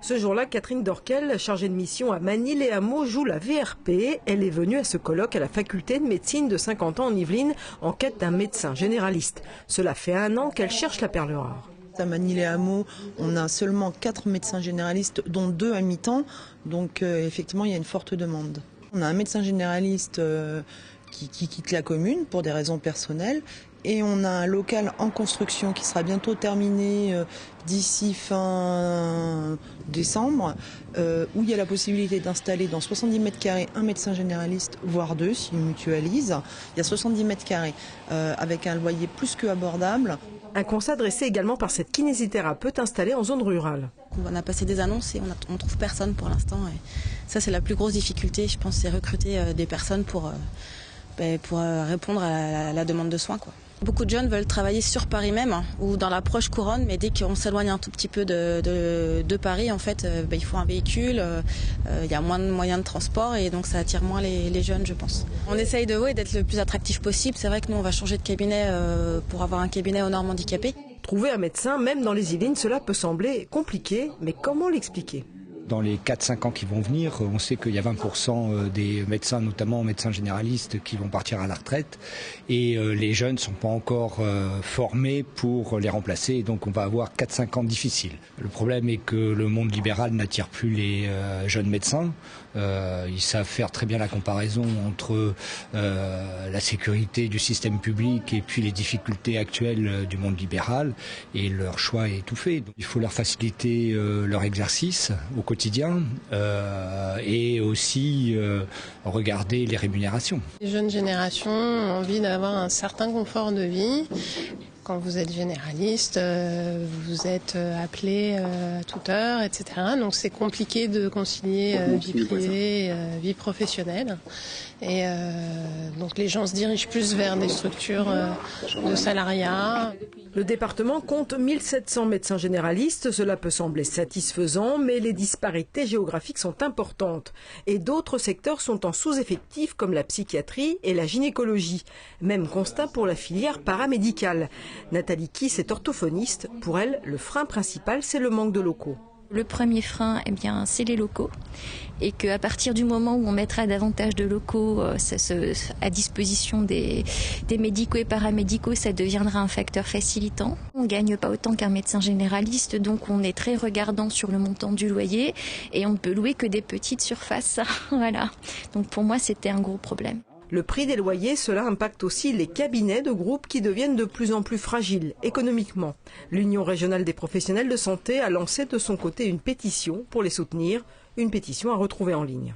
Ce jour-là, Catherine Dorquel, chargée de mission à Magny-les-Hameaux, joue la VRP. Elle est venue à ce colloque à la faculté de médecine de Saint-Quentin en Yvelines en quête d'un médecin généraliste. Cela fait 1 an qu'elle cherche la perle rare. À Magny-les-Hameaux, on a seulement 4 médecins généralistes, dont 2 à mi-temps. Donc effectivement, il y a une forte demande. On a un médecin généraliste qui quitte la commune pour des raisons personnelles. Et on a un local en construction qui sera bientôt terminé d'ici fin décembre, où il y a la possibilité d'installer dans 70 mètres carrés un médecin généraliste, voire 2 s'ils mutualisent. Il y a 70 mètres carrés avec un loyer plus que abordable. Un constat dressé également par cette kinésithérapeute installée en zone rurale. On a passé des annonces et on ne trouve personne pour l'instant. Ça, c'est la plus grosse difficulté, je pense, c'est recruter des personnes pour répondre à la demande de soins, quoi. Beaucoup de jeunes veulent travailler sur Paris même ou dans la proche couronne, mais dès qu'on s'éloigne un tout petit peu de Paris, en fait, il faut un véhicule, il y a moins de moyens de transport et donc ça attire moins les jeunes, je pense. On essaye d'être le plus attractif possible. C'est vrai que nous, on va changer de cabinet pour avoir un cabinet aux normes handicapées. Trouver un médecin, même dans les Yvelines, cela peut sembler compliqué, mais comment l'expliquer ? Dans les 4-5 ans qui vont venir, on sait qu'il y a 20% des médecins, notamment médecins généralistes, qui vont partir à la retraite. Et les jeunes ne sont pas encore formés pour les remplacer. Et donc on va avoir 4-5 ans difficiles. Le problème est que le monde libéral n'attire plus les jeunes médecins. Ils savent faire très bien la comparaison entre la sécurité du système public et puis les difficultés actuelles du monde libéral. Et leur choix est tout fait. Donc, il faut leur faciliter leur exercice au quotidien et aussi regarder les rémunérations. Les jeunes générations ont envie d'avoir un certain confort de vie. Quand vous êtes généraliste, vous êtes appelé à toute heure, etc. Donc c'est compliqué de concilier vie privée, vie professionnelle. Et donc les gens se dirigent plus vers des structures de salariat. Le département compte 1700 médecins généralistes. Cela peut sembler satisfaisant, mais les disparités géographiques sont importantes. Et d'autres secteurs sont en sous-effectif, comme la psychiatrie et la gynécologie. Même constat pour la filière paramédicale. Nathalie Kiss est orthophoniste. Pour elle, le frein principal, c'est le manque de locaux. Le premier frein, c'est les locaux. Et qu'à partir du moment où on mettra davantage de locaux à disposition des médicaux et paramédicaux, ça deviendra un facteur facilitant. On ne gagne pas autant qu'un médecin généraliste, donc on est très regardant sur le montant du loyer et on ne peut louer que des petites surfaces. Voilà. Donc pour moi, c'était un gros problème. Le prix des loyers, cela impacte aussi les cabinets de groupe qui deviennent de plus en plus fragiles économiquement. L'Union régionale des professionnels de santé a lancé de son côté une pétition pour les soutenir, une pétition à retrouver en ligne.